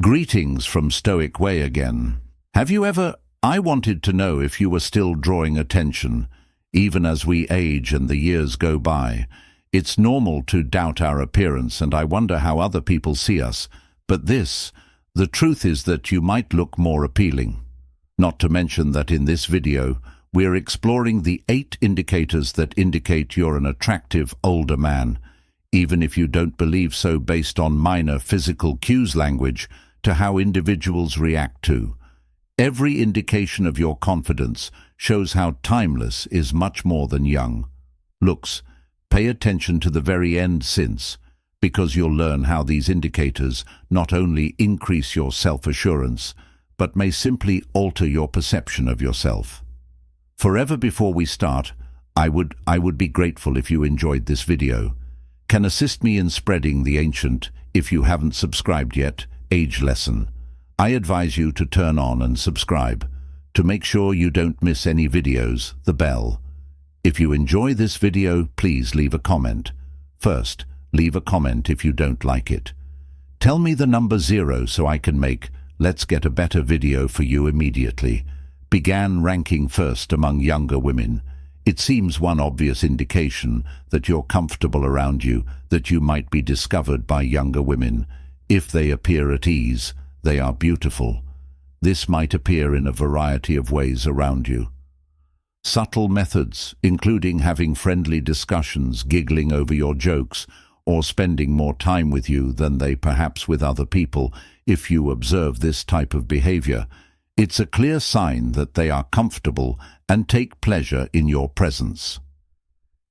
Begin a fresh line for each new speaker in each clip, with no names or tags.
Greetings from Stoic Way again. I wanted to know if you were still drawing attention, even as we age and the years go by. It's normal to doubt our appearance, and I wonder how other people see us. But the truth is that you might look more appealing. Not to mention that in this video, we're exploring the 8 indicators that indicate you're an attractive older man, even if you don't believe so, based on minor physical cues language to how individuals react to. Every indication of your confidence shows how timeless is much more than young. Looks, pay attention to the very end because you'll learn how these indicators not only increase your self-assurance, but may simply alter your perception of yourself. Forever before we start, I would be grateful if you enjoyed this video. Can assist me in spreading the ancient, if you haven't subscribed yet, age lesson. I advise you to turn on and subscribe. To make sure you don't miss any videos, the bell. If you enjoy this video, please leave a comment. First, leave a comment if you don't like it. Tell me the number 0 so I can make Let's Get a Better video for you immediately. Began ranking first among younger women. It seems one obvious indication that you're comfortable around you, that you might be discovered by younger women. If they appear at ease, they are beautiful. This might appear in a variety of ways around you. Subtle methods, including having friendly discussions, giggling over your jokes, or spending more time with you than they perhaps with other people. If you observe this type of behavior, it's a clear sign that they are comfortable and take pleasure in your presence.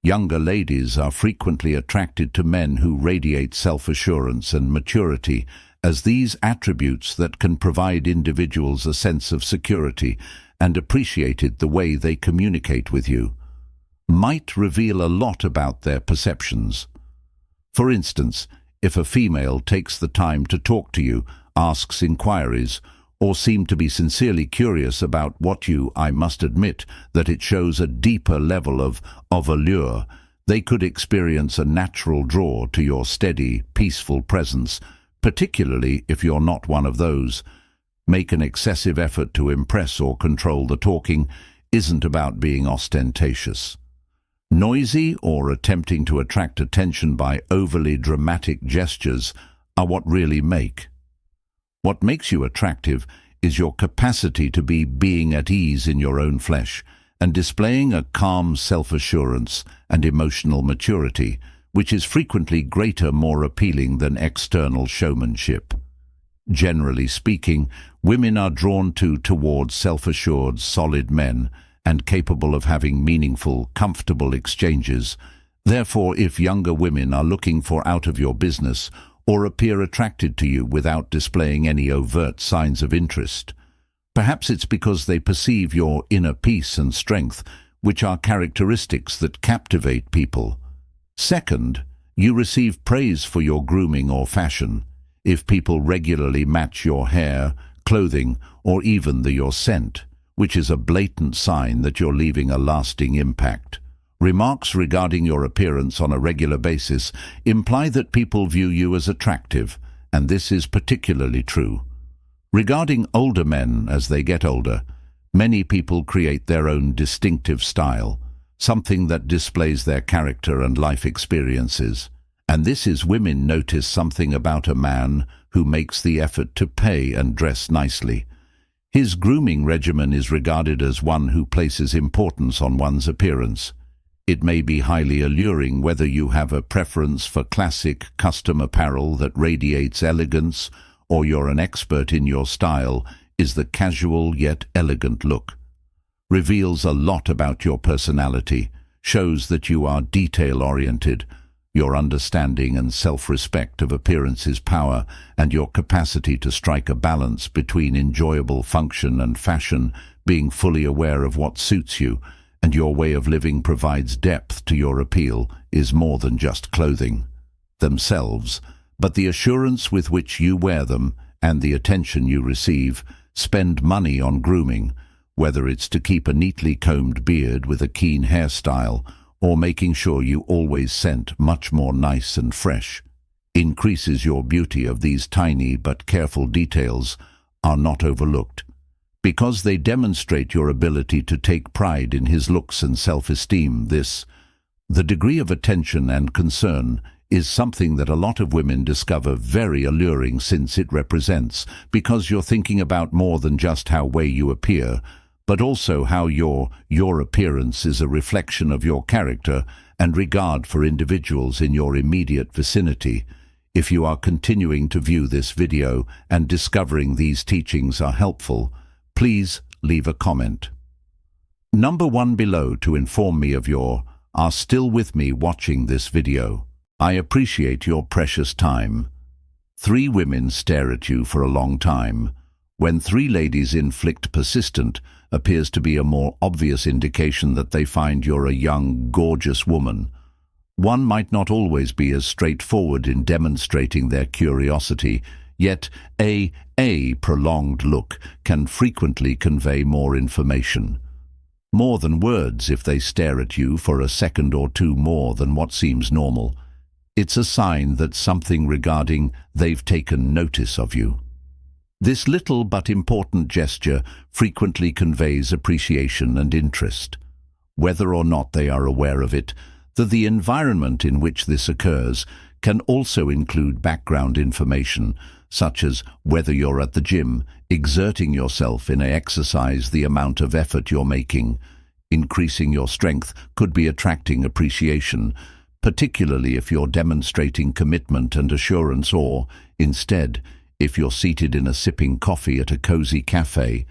Younger ladies are frequently attracted to men who radiate self-assurance and maturity, as these attributes that can provide individuals a sense of security and appreciated the way they communicate with you, might reveal a lot about their perceptions. For instance, if a female takes the time to talk to you, asks inquiries, or seem to be sincerely curious about I must admit that it shows a deeper level of allure. They could experience a natural draw to your steady, peaceful presence, particularly if you're not one of those. Make an excessive effort to impress or control. The talking isn't about being ostentatious. Noisy or attempting to attract attention by overly dramatic gestures are what really make. What makes you attractive is your capacity to be being at ease in your own flesh and displaying a calm self-assurance and emotional maturity, which is frequently greater, more appealing than external showmanship. Generally speaking, women are drawn towards self-assured, solid men and capable of having meaningful, comfortable exchanges. Therefore, if younger women are looking for out of your business or appear attracted to you without displaying any overt signs of interest, perhaps it's because they perceive your inner peace and strength, which are characteristics that captivate people. Second, you receive praise for your grooming or fashion. If people regularly match your hair, clothing, or even your scent, which is a blatant sign that you're leaving a lasting impact. Remarks regarding your appearance on a regular basis imply that people view you as attractive, and this is particularly true. Regarding older men as they get older, many people create their own distinctive style, something that displays their character and life experiences. And this is women notice something about a man who makes the effort to pay and dress nicely. His grooming regimen is regarded as one who places importance on one's appearance. It may be highly alluring whether you have a preference for classic, custom apparel that radiates elegance, or you're an expert in your style. Is the casual yet elegant look. Reveals a lot about your personality, shows that you are detail-oriented. Your understanding and self-respect of appearance is power, and your capacity to strike a balance between enjoyable function and fashion, being fully aware of what suits you, and your way of living provides depth to your appeal, is more than just clothing themselves, but the assurance with which you wear them and the attention you receive. Spend money on grooming, whether it's to keep a neatly combed beard with a keen hairstyle, or making sure you always scent much more nice and fresh. increases your beauty. Of these tiny but careful details are not overlooked, because they demonstrate your ability to take pride in his looks and self-esteem. The degree of attention and concern is something that a lot of women discover very alluring, since it represents, because you're thinking about more than just how way you appear, but also how your appearance is a reflection of your character and regard for individuals in your immediate vicinity. If you are continuing to view this video and discovering these teachings are helpful, please leave a comment. Number 1 below to inform me of your are still with me watching this video. I appreciate your precious time. 3 women stare at you for a long time. When 3 ladies inflict persistent appears to be a more obvious indication that they find you're a young, gorgeous woman. One might not always be as straightforward in demonstrating their curiosity, yet a prolonged look can frequently convey more information. More than words. If they stare at you for a second or two more than what seems normal, it's a sign that something regarding they've taken notice of you. This little but important gesture frequently conveys appreciation and interest. Whether or not they are aware of it, the environment in which this occurs can also include background information, such as whether you're at the gym, exerting yourself in an exercise, the amount of effort you're making. Increasing your strength could be attracting appreciation, particularly if you're demonstrating commitment and assurance, or, instead, if you're seated in a sipping coffee at a cozy cafe.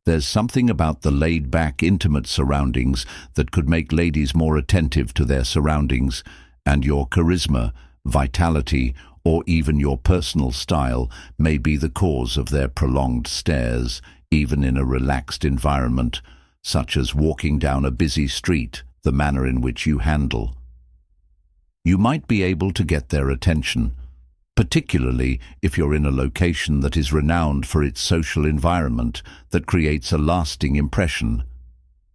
There's something about the laid-back, intimate surroundings that could make ladies more attentive to their surroundings, and your charisma, vitality, or even your personal style may be the cause of their prolonged stares, even in a relaxed environment, such as walking down a busy street. The manner in which you handle you might be able to get their attention, particularly if you're in a location that is renowned for its social environment that creates a lasting impression.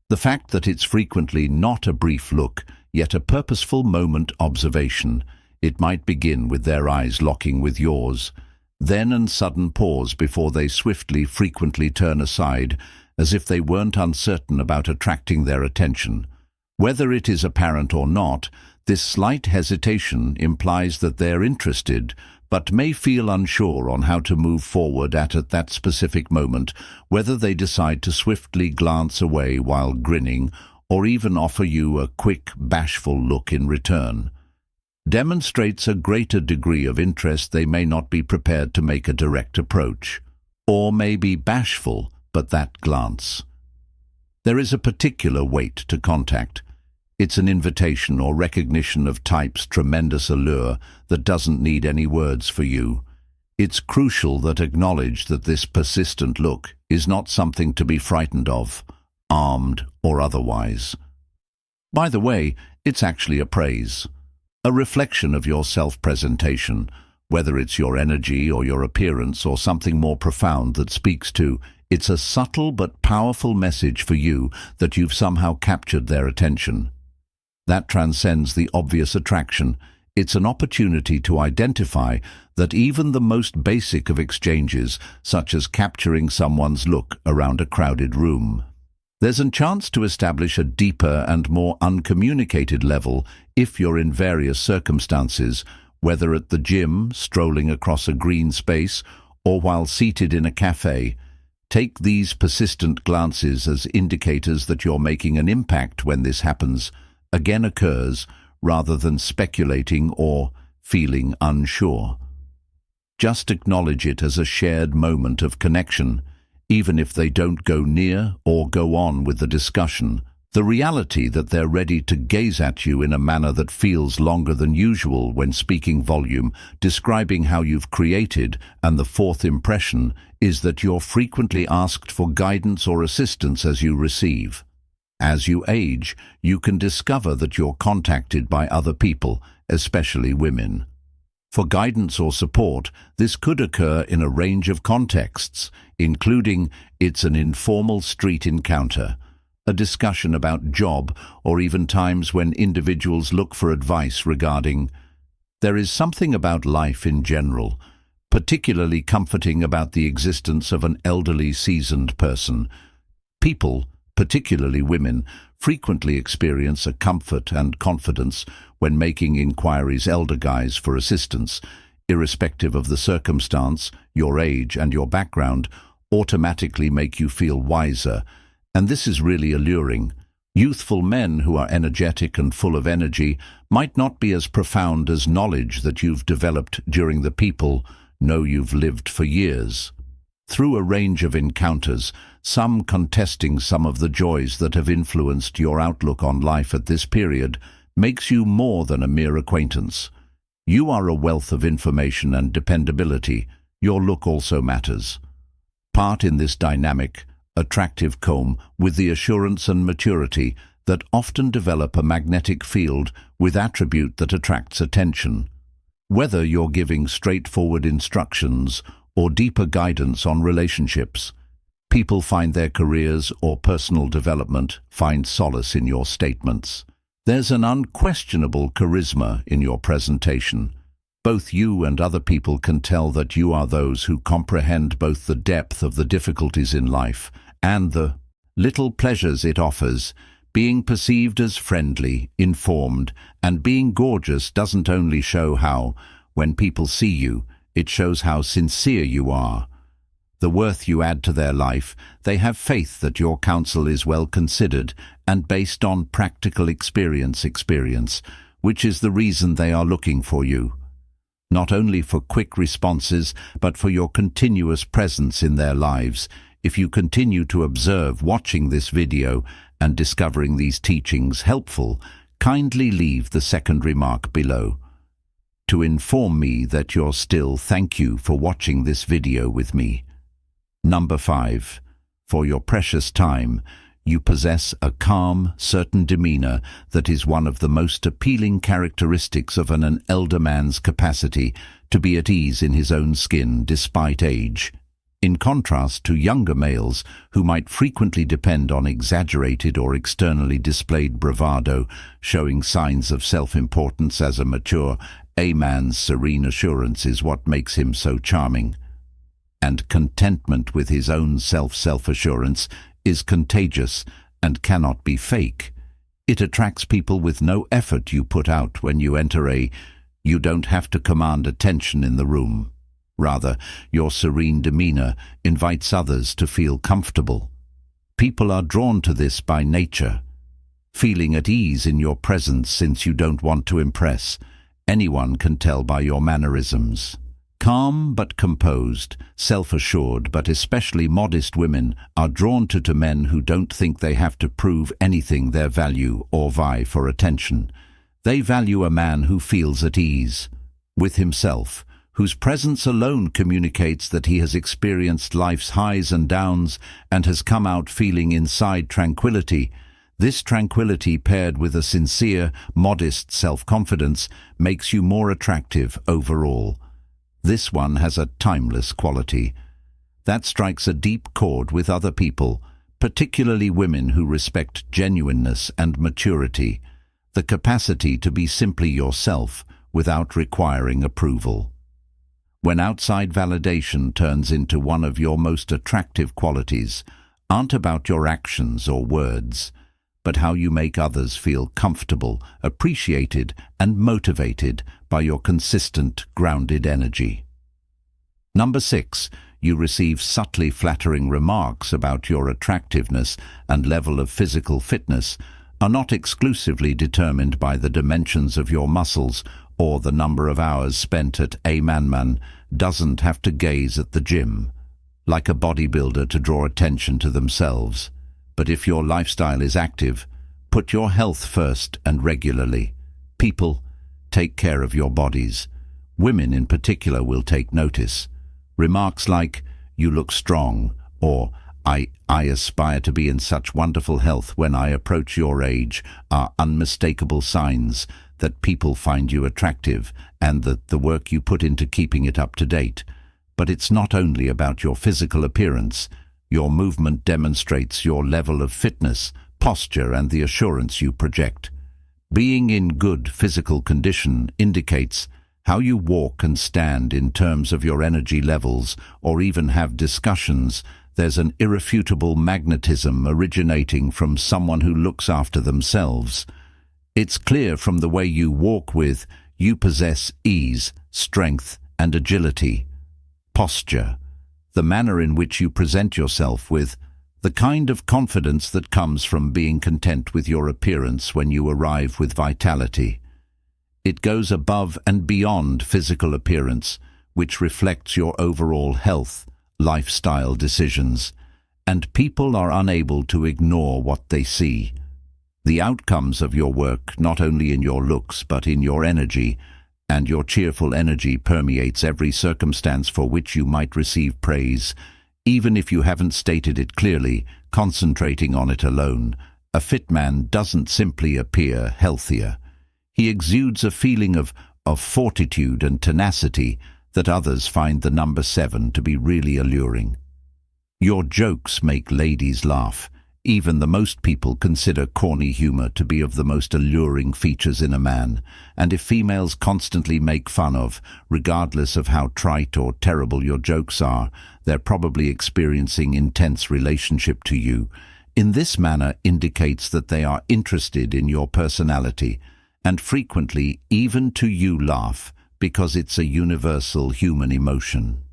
The fact that it's frequently not a brief look, yet a purposeful moment observation. It might begin with their eyes locking with yours, then a sudden pause before they frequently turn aside, as if they weren't uncertain about attracting their attention. Whether it is apparent or not, this slight hesitation implies that they're interested, but may feel unsure on how to move forward at that specific moment, whether they decide to swiftly glance away while grinning, or even offer you a quick, bashful look in return. Demonstrates a greater degree of interest. They may not be prepared to make a direct approach, or may be bashful, but that glance. There is a particular weight to contact. It's an invitation or recognition of type's tremendous allure that doesn't need any words for you. It's crucial that acknowledge that this persistent look is not something to be frightened of, armed or otherwise. By the way, it's actually a praise, a reflection of your self-presentation, whether it's your energy or your appearance or something more profound that speaks to. It's a subtle but powerful message for you that you've somehow captured their attention. That transcends the obvious attraction. It's an opportunity to identify that even the most basic of exchanges, such as capturing someone's look around a crowded room, there's a chance to establish a deeper and more uncommunicated level if you're in various circumstances, whether at the gym, strolling across a green space, or while seated in a cafe. Take these persistent glances as indicators that you're making an impact. When this happens, again occurs, rather than speculating or feeling unsure. Just acknowledge it as a shared moment of connection, even if they don't go near or go on with the discussion. The reality that they're ready to gaze at you in a manner that feels longer than usual when speaking volume, describing how you've created. And the fourth impression is that you're frequently asked for guidance or assistance as you receive. As you age, you can discover that you're contacted by other people, especially women, for guidance or support. This could occur in a range of contexts, including it's an informal street encounter, a discussion about job, or even times when individuals look for advice regarding There is something about life in general, particularly comforting about the existence of an elderly, seasoned person. People, particularly women, frequently experience a comfort and confidence when making inquiries elder guys for assistance. Irrespective of the circumstance, your age and your background automatically make you feel wiser, and this is really alluring. Youthful men who are energetic and full of energy might not be as profound as knowledge that you've developed during the people know you've lived for years. Through a range of encounters, some contesting some of the joys that have influenced your outlook on life at this period, makes you more than a mere acquaintance. You are a wealth of information and dependability. Your look also matters. Part in this dynamic, attractive comb with the assurance and maturity that often develop a magnetic field with attribute that attracts attention. Whether you're giving straightforward instructions or deeper guidance on relationships, people find their careers or personal development find solace in your statements. There's an unquestionable charisma in your presentation. Both you and other people can tell that you are those who comprehend both the depth of the difficulties in life and the little pleasures it offers. Being perceived as friendly, informed, and being gorgeous doesn't only show how, when people see you, it shows how sincere you are. The worth you add to their life, they have faith that your counsel is well considered and based on practical experience, which is the reason they are looking for you. Not only for quick responses, but for your continuous presence in their lives. If you continue to observe watching this video and discovering these teachings helpful, kindly leave the second remark below. To inform me that you're still, thank you for watching this video with me. Number 5. For your precious time, you possess a calm, certain demeanor that is one of the most appealing characteristics of an elder man's capacity to be at ease in his own skin despite age. In contrast to younger males who might frequently depend on exaggerated or externally displayed bravado, showing signs of self-importance as a mature, a man's serene assurance is what makes him so charming. And contentment with his own self-assurance is contagious and cannot be fake. It attracts people with no effort you put out when you enter you don't have to command attention in the room. Rather, your serene demeanor invites others to feel comfortable. People are drawn to this by nature. Feeling at ease in your presence since you don't want to impress, anyone can tell by your mannerisms. Calm but composed, self-assured but especially modest women are drawn to men who don't think they have to prove anything their value or vie for attention. They value a man who feels at ease with himself, whose presence alone communicates that he has experienced life's highs and downs and has come out feeling inside tranquility. This tranquility paired with a sincere, modest self-confidence makes you more attractive overall. This one has a timeless quality that strikes a deep chord with other people, particularly women who respect genuineness and maturity, the capacity to be simply yourself without requiring approval. When outside validation turns into one of your most attractive qualities, aren't about your actions or words, but how you make others feel comfortable, appreciated, and motivated by your consistent, grounded energy. Number 6. You receive subtly flattering remarks about your attractiveness and level of physical fitness are not exclusively determined by the dimensions of your muscles or the number of hours spent at a man doesn't have to gaze at the gym, like a bodybuilder to draw attention to themselves. But if your lifestyle is active, put your health first and regularly. People, take care of your bodies. Women in particular will take notice. Remarks like, "You look strong," or I aspire to be in such wonderful health when I approach your age are unmistakable signs that people find you attractive and that the work you put into keeping it up to date. But it's not only about your physical appearance. Your movement demonstrates your level of fitness, posture, and the assurance you project. Being in good physical condition indicates how you walk and stand in terms of your energy levels, or even have discussions, there's an irrefutable magnetism originating from someone who looks after themselves. It's clear from the way you walk you possess ease, strength, and agility. Posture, the manner in which you present yourself the kind of confidence that comes from being content with your appearance when you arrive with vitality. It goes above and beyond physical appearance, which reflects your overall health, lifestyle decisions, and people are unable to ignore what they see. The outcomes of your work, not only in your looks but in your energy, and your cheerful energy permeates every circumstance for which you might receive praise, even if you haven't stated it clearly, concentrating on it alone. A fit man doesn't simply appear healthier. He exudes a feeling of fortitude and tenacity that others find the number 7 to be really alluring. Your jokes make ladies laugh. Even the most people consider corny humor to be of the most alluring features in a man, and if females constantly make fun of, regardless of how trite or terrible your jokes are, they're probably experiencing intense relationship to you. In this manner indicates that they are interested in your personality, and frequently even to you laugh, because it's a universal human emotion.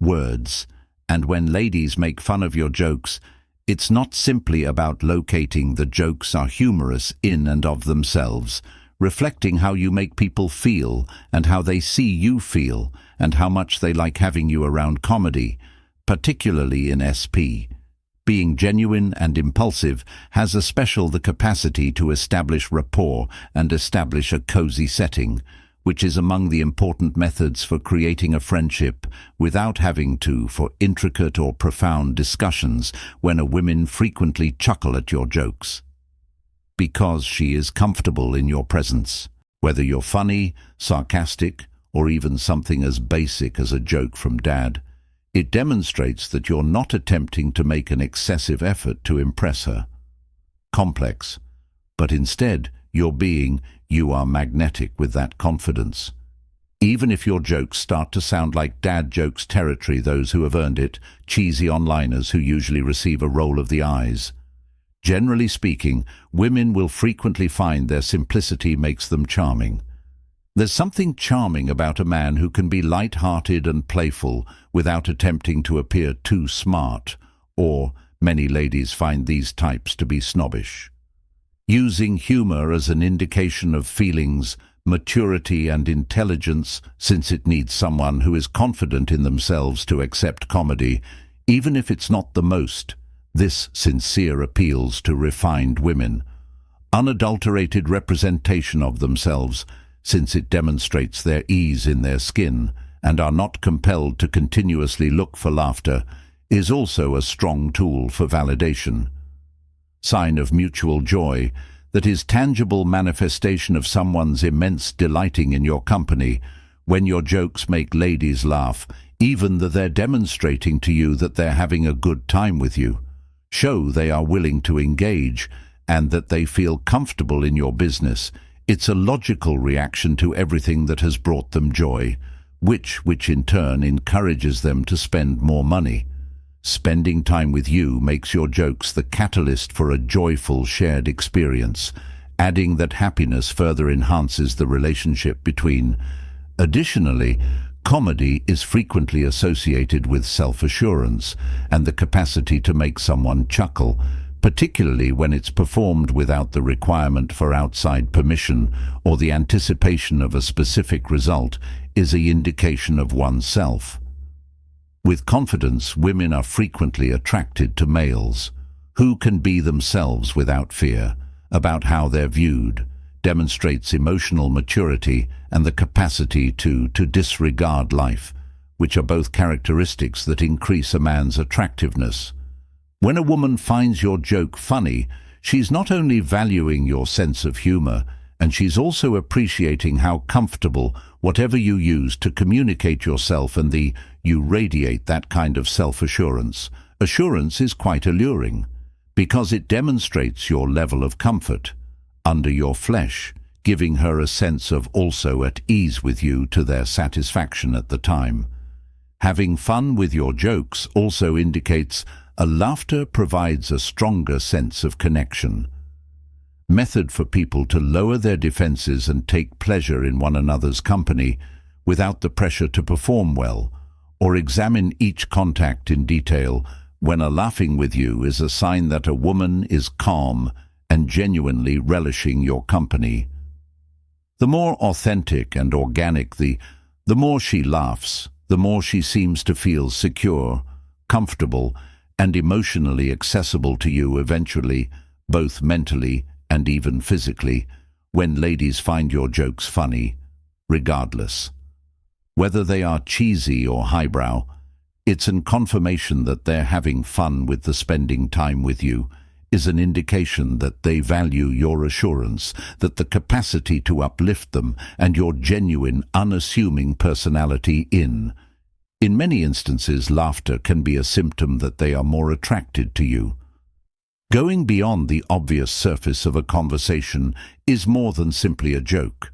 Words. And when ladies make fun of your jokes, it's not simply about locating the jokes are humorous in and of themselves, reflecting how you make people feel and how they see you feel and how much they like having you around. Comedy, particularly in SP, being genuine and impulsive, has the capacity to establish rapport and establish a cozy setting, which is among the important methods for creating a friendship without having to for intricate or profound discussions when a woman frequently chuckle at your jokes. Because she is comfortable in your presence, whether you're funny, sarcastic, or even something as basic as a joke from Dad, it demonstrates that you're not attempting to make an excessive effort to impress her. Complex, but instead you are magnetic with that confidence. Even if your jokes start to sound like dad jokes territory, those who have earned it, cheesy onliners who usually receive a roll of the eyes. Generally speaking, women will frequently find their simplicity makes them charming. There's something charming about a man who can be light-hearted and playful without attempting to appear too smart, or many ladies find these types to be snobbish. Using humor as an indication of feelings, maturity and intelligence, since it needs someone who is confident in themselves to accept comedy, even if it's not the most. This sincere appeals to refined women. Unadulterated representation of themselves, since it demonstrates their ease in their skin and are not compelled to continuously look for laughter, is also a strong tool for validation. Sign of mutual joy, that is tangible manifestation of someone's immense delighting in your company. When your jokes make ladies laugh, even though they're demonstrating to you that they're having a good time with you, show they are willing to engage and that they feel comfortable in your business. It's a logical reaction to everything that has brought them joy, which in turn encourages them to spend more money. Spending time with you makes your jokes the catalyst for a joyful shared experience, adding that happiness further enhances the relationship between. Additionally, comedy is frequently associated with self-assurance and the capacity to make someone chuckle, particularly when it's performed without the requirement for outside permission or the anticipation of a specific result, is an indication of oneself. With confidence, women are frequently attracted to males who can be themselves without fear about how they're viewed, demonstrates emotional maturity and the capacity to disregard life, which are both characteristics that increase a man's attractiveness. When a woman finds your joke funny, she's not only valuing your sense of humor, and she's also appreciating how comfortable whatever you use to communicate yourself and you radiate that kind of self-assurance. Assurance is quite alluring because it demonstrates your level of comfort. Under your flesh, giving her a sense of also at ease with you to their satisfaction at the time. Having fun with your jokes also indicates a laughter provides a stronger sense of connection. Method for people to lower their defenses and take pleasure in one another's company without the pressure to perform well, or examine each contact in detail when a laughing with you is a sign that a woman is calm and genuinely relishing your company. The more authentic and organic the more she laughs, the more she seems to feel secure, comfortable, and emotionally accessible to you eventually, both mentally and even physically, when ladies find your jokes funny, regardless. Whether they are cheesy or highbrow, it's a confirmation that they're having fun with the spending time with you, is an indication that they value your assurance, that the capacity to uplift them, and your genuine, unassuming personality in many instances, laughter can be a symptom that they are more attracted to you. Going beyond the obvious surface of a conversation is more than simply a joke.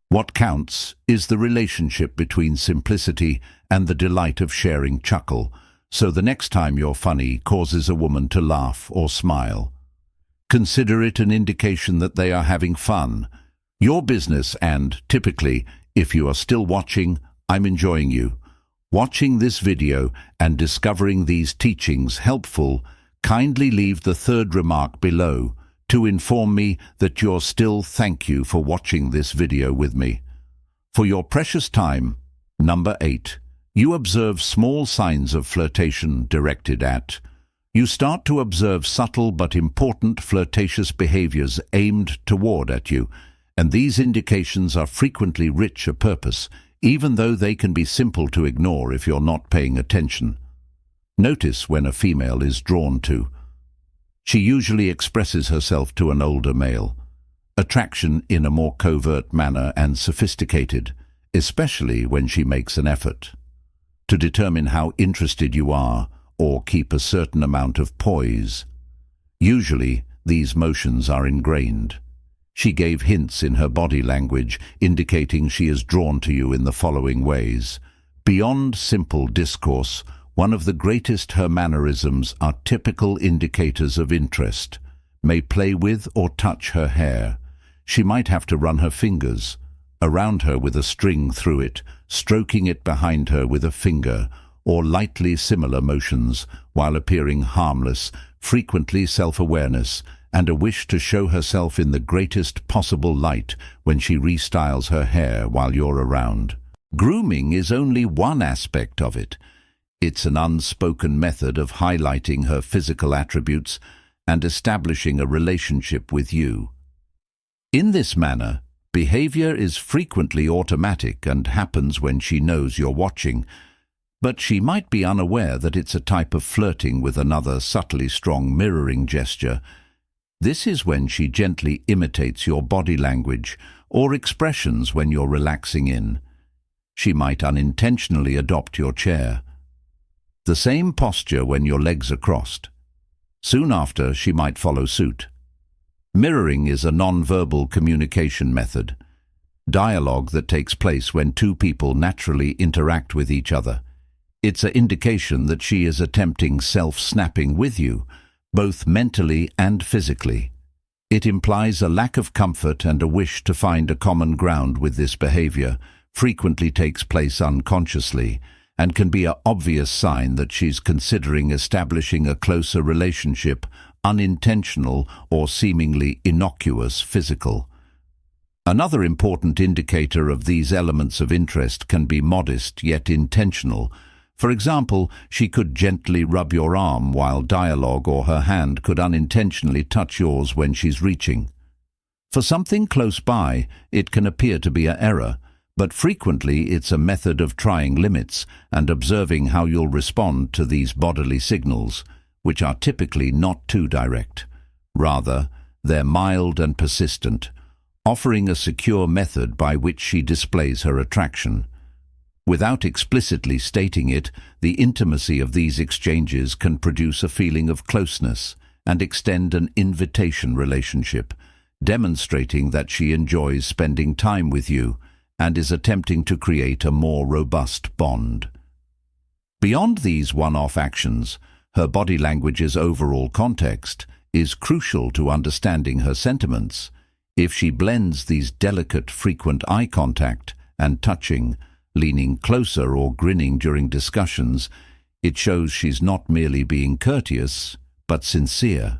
What counts is the relationship between simplicity and the delight of sharing chuckle, so the next time you're funny causes a woman to laugh or smile. Consider it an indication that they are having fun. Your business and, typically, if you are still watching, I'm enjoying you. Watching this video and discovering these teachings helpful, kindly leave the third remark below to inform me that you're still. Thank you for watching this video with me. For your precious time. Number 8. You observe small signs of flirtation directed at. You start to observe subtle but important flirtatious behaviors aimed toward at you, and these indications are frequently rich of purpose, even though they can be simple to ignore if you're not paying attention. Notice when a female is drawn to. She usually expresses herself to an older male. Attraction in a more covert manner and sophisticated, especially when she makes an effort. To determine how interested you are, or keep a certain amount of poise. Usually, these motions are ingrained. She gave hints in her body language indicating she is drawn to you in the following ways. Beyond simple discourse, one of the greatest her mannerisms are typical indicators of interest. May play with or touch her hair. She might have to run her fingers around her with a string through it, stroking it behind her with a finger, or lightly similar motions while appearing harmless, frequently self-awareness, and a wish to show herself in the greatest possible light when she restyles her hair while you're around. Grooming is only one aspect of it. It's an unspoken method of highlighting her physical attributes and establishing a relationship with you. In this manner, behavior is frequently automatic and happens when she knows you're watching, but she might be unaware that it's a type of flirting with another subtly strong mirroring gesture. This is when she gently imitates your body language or expressions when you're relaxing in. She might unintentionally adopt your chair. The same posture when your legs are crossed. Soon after, she might follow suit. Mirroring is a non-verbal communication method, dialogue that takes place when two people naturally interact with each other. It's an indication that she is attempting self-snapping with you, both mentally and physically. It implies a lack of comfort and a wish to find a common ground with this behavior, frequently takes place unconsciously, and can be an obvious sign that she's considering establishing a closer relationship, unintentional or seemingly innocuous physical. Another important indicator of these elements of interest can be modest yet intentional. For example, she could gently rub your arm while dialogue, or her hand could unintentionally touch yours when she's reaching. For something close by, it can appear to be an error, but frequently it's a method of trying limits and observing how you'll respond to these bodily signals, which are typically not too direct. Rather, they're mild and persistent, offering a secure method by which she displays her attraction. Without explicitly stating it, the intimacy of these exchanges can produce a feeling of closeness and extend an invitation relationship, demonstrating that she enjoys spending time with you and is attempting to create a more robust bond. Beyond these one-off actions, her body language's overall context is crucial to understanding her sentiments. If she blends these delicate, frequent eye contact and touching, leaning closer or grinning during discussions, it shows she's not merely being courteous, but sincere.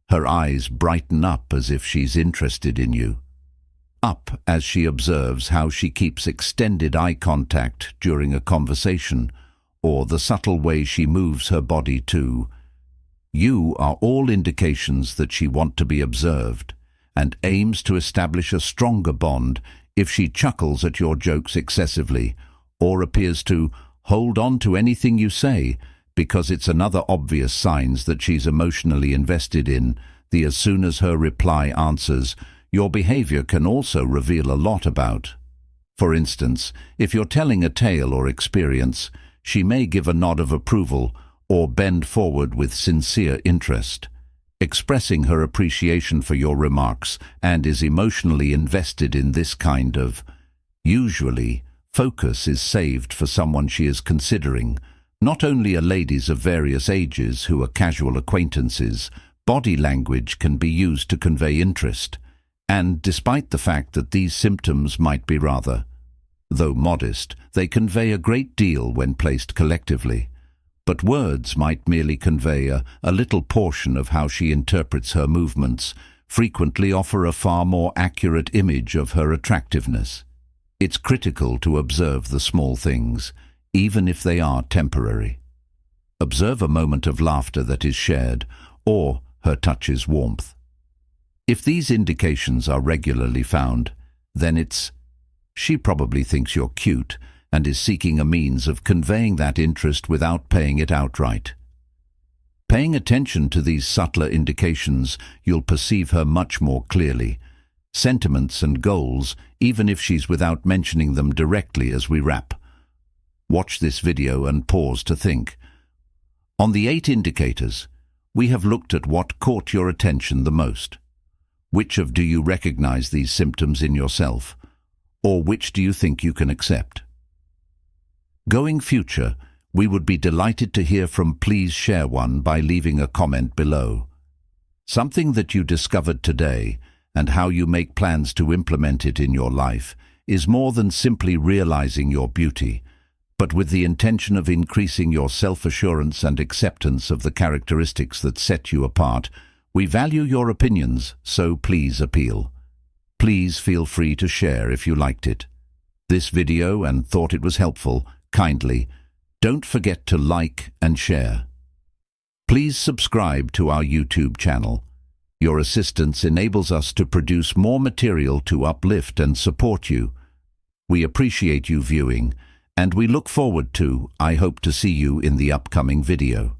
Her eyes brighten up as if she's interested in you. Up as she observes how she keeps extended eye contact during a conversation, or the subtle way she moves her body too. You are all indications that she wants to be observed and aims to establish a stronger bond if she chuckles at your jokes excessively or appears to hold on to anything you say, because it's another obvious sign that she's emotionally invested in. As soon as her reply answers, your behavior can also reveal a lot about. For instance, if you're telling a tale or experience, she may give a nod of approval or bend forward with sincere interest, expressing her appreciation for your remarks, and is emotionally invested in this kind of. Usually, focus is saved for someone she is considering, not only are ladies of various ages who are casual acquaintances. Body language can be used to convey interest, and despite the fact that these symptoms might be rather, though modest, they convey a great deal when placed collectively. But words might merely convey a little portion of how she interprets her movements, frequently offer a far more accurate image of her attractiveness. It's critical to observe the small things, even if they are temporary. Observe a moment of laughter that is shared, or her touch's warmth. If these indications are regularly found, then she probably thinks you're cute and is seeking a means of conveying that interest without paying it outright. Paying attention to these subtler indications, you'll perceive her much more clearly. Sentiments and goals, even if she's without mentioning them directly as we wrap. Watch this video and pause to think. On the 8 indicators, we have looked at what caught your attention the most. Which of do you recognize these symptoms in yourself, or which do you think you can accept? Going future, we would be delighted to hear from. Please share one by leaving a comment below. Something that you discovered today and how you make plans to implement it in your life is more than simply realizing your beauty, but with the intention of increasing your self-assurance and acceptance of the characteristics that set you apart. We value your opinions, so please appeal. Please feel free to share if you liked this video and thought it was helpful. Kindly, don't forget to like and share. Please subscribe to our YouTube channel. Your assistance enables us to produce more material to uplift and support you. We appreciate you viewing, and we look forward to, I hope to see you in the upcoming video.